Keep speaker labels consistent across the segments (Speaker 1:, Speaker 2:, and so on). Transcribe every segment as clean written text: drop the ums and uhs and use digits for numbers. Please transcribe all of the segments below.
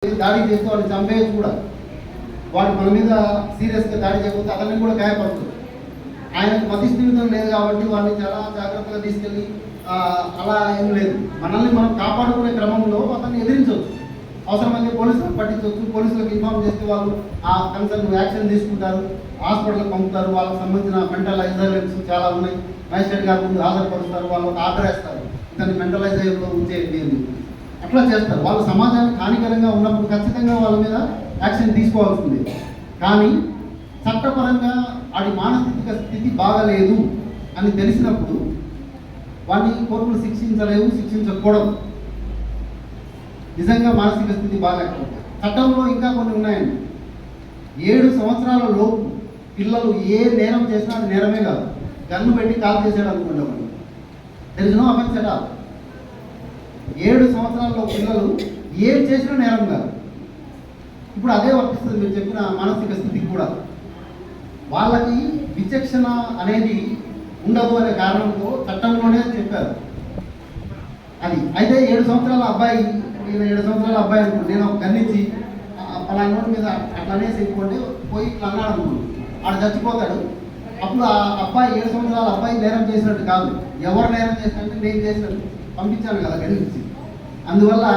Speaker 1: దాడి చేస్తే వాళ్ళని చంపేయచ్చు కూడా. వాడు మన మీద సీరియస్గా దాడి చేయకపోతే అతన్ని కూడా గాయపడుతుంది. ఆయనకు మతిస్థిమితం లేదు కాబట్టి వాళ్ళని చాలా జాగ్రత్తగా తీసుకెళ్ళి అలా ఏం లేదు. మనల్ని మనం కాపాడుకునే క్రమంలో అతన్ని ఎదిరించవచ్చు. అవసరమైతే పోలీసులకు పట్టించవచ్చు. పోలీసులకు ఇన్ఫార్మ్ చేస్తే వాళ్ళు ఆ కన్సర్న్ యాక్షన్ తీసుకుంటారు, హాస్పిటల్కి పంపుతారు. వాళ్ళకి సంబంధించిన మెంటల్ ఐజోలేషన్స్ చాలా ఉన్నాయి. మ్యాజిస్ట్రేట్ గారి ముందు హాజరుపరుస్తారు. వాళ్ళకి ఆర్డర్ వేస్తారు, ఇతన్ని మెంటలైజేషన్లో ఉంచేయండి. అట్లా చేస్తారు. వాళ్ళు సమాజానికి హానికరంగా ఉన్నప్పుడు ఖచ్చితంగా వాళ్ళ మీద యాక్షన్ తీసుకోవాల్సిందే. కానీ చట్టపరంగా వాడి మానసిక స్థితి బాగలేదు అని తెలిసినప్పుడు వాడిని కోర్టులు శిక్షించలేవు, శిక్షించకూడదు. నిజంగా మానసిక స్థితి బాగాలేకపోతే చట్టంలో ఇంకా కొన్ని ఉన్నాయండి. 7 సంవత్సరాల లోపు పిల్లలు ఏ నేరం చేసినా అది నేరమే కాదు. గన్ను పెట్టి కాల్ చేసాడు అనుకుంటాం, తెలిసినో అఫెన్స్ ఎట. 7 సంవత్సరాల్లో పిల్లలు ఏం చేసినా నేరం కాదు. ఇప్పుడు అదే వర్తిస్తుంది మీరు చెప్పిన మానసిక స్థితికి కూడా. వాళ్ళకి విచక్షణ అనేది ఉండదు అనే కారణంతో చట్టంలోనే చెప్పారు అది. అయితే 7 సంవత్సరాల అబ్బాయి, నేను 7 సంవత్సరాల అబ్బాయి అనుకోండి, నేను గన్నించి పలానా నోటి మీద అట్లానే చెప్పుకుంటే పోయి ఇట్లా అన్నాడు అనుకోండి, ఆడు చచ్చిపోతాడు. అప్పుడు ఆ అబ్బాయి 7 సంవత్సరాల అబ్బాయి నేరం చేసినట్టు కాదు. ఎవరు నేరం చేసినట్టు నేను చేసినట్టు పంపించాను కదా గన్నించి. అందువల్ల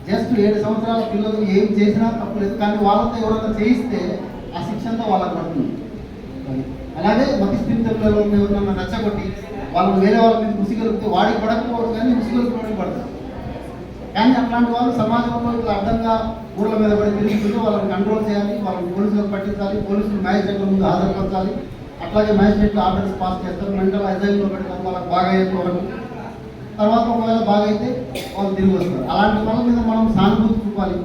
Speaker 1: జస్ట్ 7 సంవత్సరాల పిల్లలు ఏం చేసినా తప్పలేదు. కానీ వాళ్ళతో ఎవరైనా చేయిస్తే ఆ శిక్షంతో వాళ్ళకి పడుతుంది. అలాగే మతిస్థిమితంలో ఎవరైనా నచ్చగొట్టి వాళ్ళని వేరే వాళ్ళ మీద ముసిగలిపితే వాడికి పడకపోవచ్చు, కానీ ముసిగలిపినోడికి పడతారు. కానీ అట్లాంటి వాళ్ళు సమాజంలో ఇట్లా అడ్డంగా ఊళ్ళ మీద పడి తిరుగుతుంటే వాళ్ళని కంట్రోల్ చేయాలి, వాళ్ళని పోలీసులకు పట్టించాలి, పోలీసులు మ్యాజిస్ట్రేట్ల ముందు హాజరుపరచాలి. అట్లాగే మ్యాజిస్ట్రేట్లు ఆర్డర్స్ పాస్ చేస్తారు, మెంటల్ ఐజైల్లో పెడతారు వాళ్ళకి బాగా అయ్యేంత వరకు. తర్వాత ఒకవేళ బాగా అయితే వాళ్ళు తిరిగి వస్తారు. అలాంటి వాళ్ళ మీద మనం సానుభూతి చూపాలి.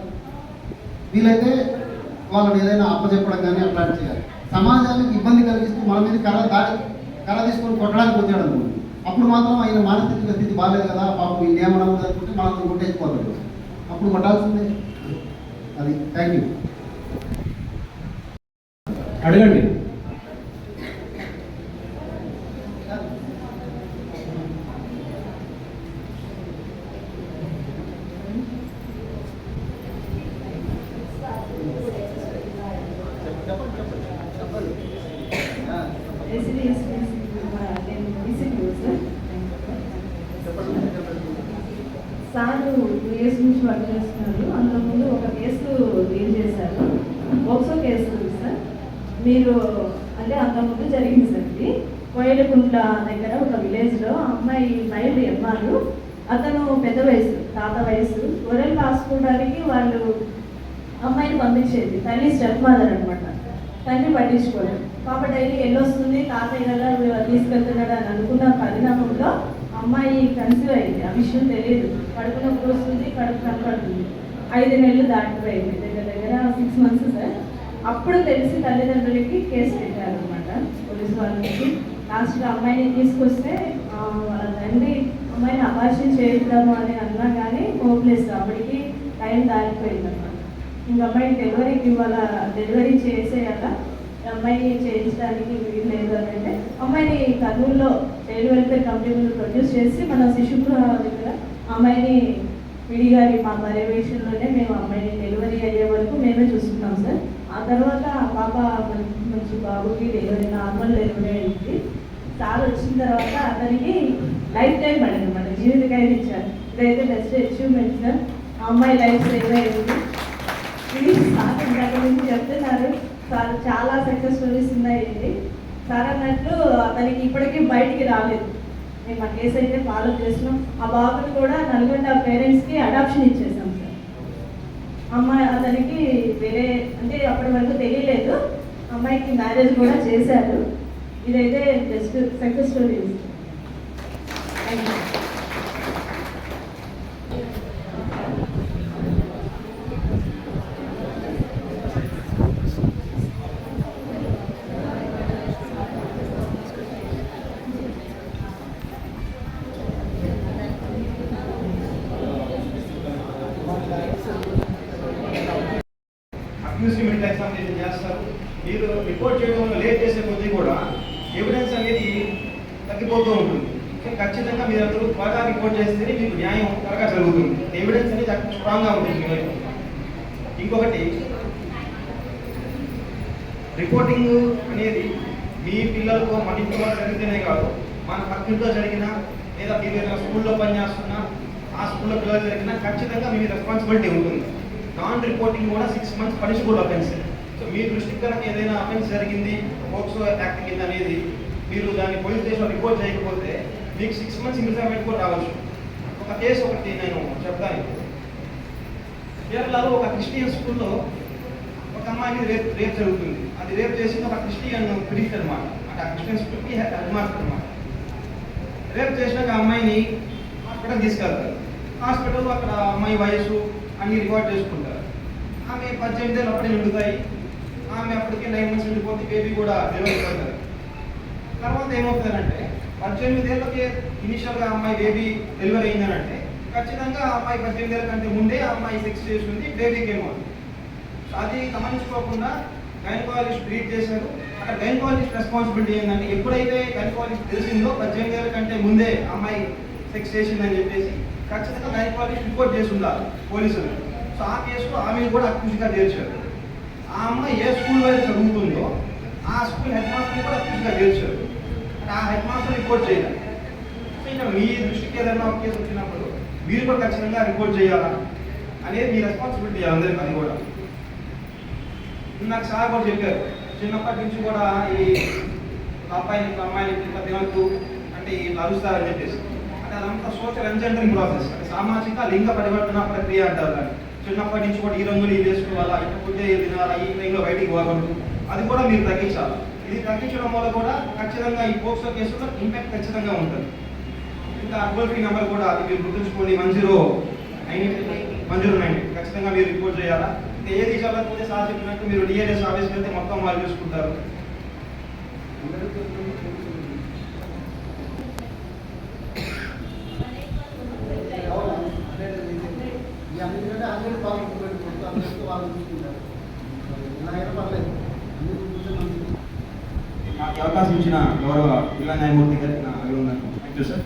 Speaker 1: వీలైతే వాళ్ళని ఏదైనా అప్పచెప్పడం కానీ అట్లాంటి చేయాలి. సమాజానికి ఇబ్బంది కలిగిస్తూ మన మీద కర్ర తీసుకొని కొట్టడానికి వచ్చాడు అనుకోండి, అప్పుడు మాత్రం ఆయన మానసిక స్థితి బాగాలేదు కదా, పాపం ఈ నియమనం అనుకుంటే మనం కొట్టేసిపోతాడు. అప్పుడు కొట్టాల్సిందే. అది. Thank you.
Speaker 2: అడగండి.
Speaker 3: సారు 2 ఇయర్స్ నుంచి వర్క్ చేస్తున్నారు. అంతకుముందు ఒక కేసు డీల్ చేశారు, పోక్సో కేసు సార్. మీరు అంటే అంతకుముందు జరిగింది సార్. ఇది కోయలకుంట్ల దగ్గర ఒక విలేజ్లో అమ్మాయి మైల్డ్ ఎంఆర్, అతను పెద్ద వయసు, తాత వయసు. గొర్రెలు కాసుకోవడానికి వాళ్ళు అమ్మాయిని పంపించేది. తల్లి స్టెప్ మదర్ అనమాట. తండ్రి పట్టించుకోలేదు. పాప డైలీ వెళ్ళొస్తుంది, తాతయ్య కదా తీసుకెళ్తున్నాడు అని అనుకున్న పరిణామంలో అమ్మాయి కన్సీవ్ అయింది. ఆ విషయం తెలియదు. కడుపున వస్తుంది, కడుపు కనపడుతుంది. 5 నెలలు దాటిపోయింది, దగ్గర 6 మంత్స్ సార్. అప్పుడు తెలిసి తల్లిదండ్రులకి కేసు పెట్టారు అనమాట పోలీసు వాళ్ళకి. లాస్ట్గా అమ్మాయిని తీసుకొస్తే వాళ్ళ తండ్రి అమ్మాయిని అబార్షన్ చేద్దాము అని అన్నా కానీ హోప్లెస్. అప్పటికి టైం దాటిపోయింది అనమాట. ఇంక అమ్మాయిని డెలివరీ చేసేయాల, అమ్మాయిని చేయించడానికి వీలు లేదు అని అంటే అమ్మాయిని కర్నూలులో చైల్డ్ వెల్ఫేర్ కంపెనీలో ప్రొడ్యూస్ చేసి మన శిశుగృహ దగ్గర అమ్మాయిని విడిగారి మా పర్యవేక్షణలోనే మేము అమ్మాయిని డెలివరీ అయ్యే వరకు మేమే చూసుకున్నాం సార్. ఆ తర్వాత పాప మంచి బాబుకి డెలివరీ, నార్మల్ డెలివరీ అయింది. సార్ వచ్చిన తర్వాత అతనికి లైఫ్ టైం పడింది అన్నమాట, జీవిత ఖైదు ఇచ్చారు. ఇదైతే బెస్ట్ అచీవ్మెంట్ సార్. ఆ అమ్మాయి లైఫ్ సేవ్ అయింది. ఇది సార్ దగ్గర నుంచి చెప్తున్నారు. సార్ చాలా సక్సెస్ స్టోరీస్ ఉన్నాయి. సార్ అన్నట్లు అతనికి ఇప్పటికీ బయటికి రాలేదు. మేము ఆ కేసు అయితే ఫాలో చేస్తున్నాం. ఆ బాబుని కూడా నల్గొండ పేరెంట్స్కి అడాప్షన్ ఇచ్చేసాం సార్. అమ్మాయి అతనికి వేరే అంటే అప్పటి వరకు తెలియలేదు. అమ్మాయికి మ్యారేజ్ కూడా చేశారు. ఇదైతే just success story. Thank you.
Speaker 4: అక్యూజ్మెంట్ ఎగ్జామినేషన్ చేస్తారు. మీరు రిపోర్ట్ చేయడంలో లేట్ చేసే కొద్దీ కూడా ఎవిడెన్స్ అనేది తగ్గిపోతూ ఉంటుంది. ఖచ్చితంగా మీరు అందరూ త్వరగా రిపోర్ట్ చేస్తేనే మీకు న్యాయం త్వరగా జరుగుతుంది. ఎవిడెన్స్ అనేది స్ట్రాంగ్గా ఉంటుంది. ఇంకొకటి రిపోర్టింగ్ అనేది మీ పిల్లలకు మన ఇంట్లో జరిగితేనే కాదు, మన పక్కింట్లో జరిగినా లేదా మీరు ఏదైనా స్కూల్లో పనిచేస్తున్నా ఆ స్కూల్లో పిల్లలు జరిగినా ఖచ్చితంగా మీ రెస్పాన్సిబిలిటీ ఉంటుంది. నాన్ రిపోర్టింగ్ కూడా 6 months పనిషబుల్ అఫెన్స్. సో మీ దృష్టికి కనుక ఏదైనా అఫెన్స్ జరిగింది పోక్సో యాక్ట్ కింద అనేది మీరు దాన్ని పోలీస్ స్టేషన్లో రిపోర్ట్ చేయకపోతే మీకు 6 months ఇంప్రిజన్మెంట్ కూడా రావచ్చు. ఒక కేసు ఒకటి నేను చెప్తాను. కేరళలో ఒక క్రిస్టియన్ స్కూల్లో ఒక అమ్మాయిని రేప్ జరుగుతుంది. అది రేప్ చేసింది ఒక క్రిస్టియన్ ప్రీస్ట్ అనమాట, అంటే ఆ క్రిస్టియన్ స్కూల్కి హెడ్ మాస్టర్ అనమాట. రేప్ చేసినాక ఆ అమ్మాయిని హాస్పిటల్ తీసుకెళ్తారు. హాస్పిటల్లో అక్కడ అమ్మాయి వయసు అన్ని రికార్డ్ చేసుకుంటారు. ఆమె 18 ఏళ్ళు అప్పుడే నిండుతాయి. ఆమె అప్పటికే 9 months నిండిపోతే బేబీ కూడా డెలివరీ అవుతారు. తర్వాత ఏమవుతుందంటే 18 ఏళ్ళకి ఇనిషియల్గా అమ్మాయి బేబీ డెలివరీ అయిందనంటే ఖచ్చితంగా ఆ అమ్మాయి 18 ఏళ్ళ కంటే ముందే ఆ అమ్మాయి సెక్స్ చేసింది, బేబీకి ఏమవుతుంది. సో అది గమనించుకోకుండా గైనకాలజిస్ట్ ట్రీట్ చేశారు. అక్కడ గైనకాలజిస్ట్ రెస్పాన్సిబిలిటీ ఏంటంటే ఎప్పుడైతే గైనకాలజిస్ట్ తెలిసిందో 18 ఏళ్ళ కంటే ముందే అమ్మాయి సెక్స్ చేసిందని చెప్పేసి ఖచ్చితంగా గైనకాలజిస్ట్ రిపోర్ట్ చేసి ఉండాలి పోలీసులు. సో ఆ కేసులో ఆమెను కూడా అక్యూజ్గా చేర్చారు. ఆ అమ్మాయి ఏ స్కూల్లో అయితే చదువుతుందో ఆ స్కూల్ హెడ్ మాస్టర్ని కూడా అక్యూజ్గా చేర్చారు. అంటే ఆ హెడ్ మాస్టర్ రిపోర్ట్ చేయాలి. సో ఇంకా మీ దృష్టికి ఏదైనా ఒక కేసు వచ్చినప్పుడు మీరు కూడా ఖచ్చితంగా రిపోర్ట్ చేయాలా అనేది మీ రెస్పాన్సిబిలిటీ అందరికీ. అది కూడా నాకు సార్ కూడా చెప్పారు, చిన్నప్పటి నుంచి కూడా ఈ అమ్మాయిని ఇట్లా తినద్దు అంటే వీళ్ళు అరుస్తారని చెప్పేసి. అంటే అదంతా సోషల్ ఎంజనరింగ్ ప్రాసెస్, అంటే సామాజిక లింగ పరివర్తన ప్రక్రియ అంటారు దాన్ని. చిన్నప్పటి నుంచి కూడా ఈ రంగులు ఇది వేసుకోవాలా, ఇట్లా ఫుడ్డే తినాలా, ఈ టైంలో బయటికి పోకూడదు, అది కూడా మీరు తగ్గించాలి. ఇది తగ్గించడం వల్ల కూడా ఖచ్చితంగా ఈ పోక్సో కేసులో ఇంపాక్ట్ ఖచ్చితంగా ఉంటుంది. ఇంకా టోల్ ఫ్రీ నెంబర్ కూడా అది మీరు గుర్తుంచుకోండి, 1090 ఖచ్చితంగా మీరు రిపోర్ట్ చేయాలా. ఇంకా ఏది చదవకపోతే సార్ చెప్పినట్టు మీరు డిఆర్ఎస్ ఆఫీస్కి వెళ్తే మొత్తం వాళ్ళు చూసుకుంటారు.
Speaker 1: అన్నింటికంటే 100 వాళ్ళు పెట్టుకుంటారు, అందరితో వాళ్ళు చూసుకుంటారు. ఇలా అయినా పర్లేదు, అన్ని చూసుకుంటే మంచిది.
Speaker 4: నాకు అవకాశం ఇచ్చిన గౌరవ జిల్లా న్యాయమూర్తి గారికి నా అభినందనలు. Thank you sir.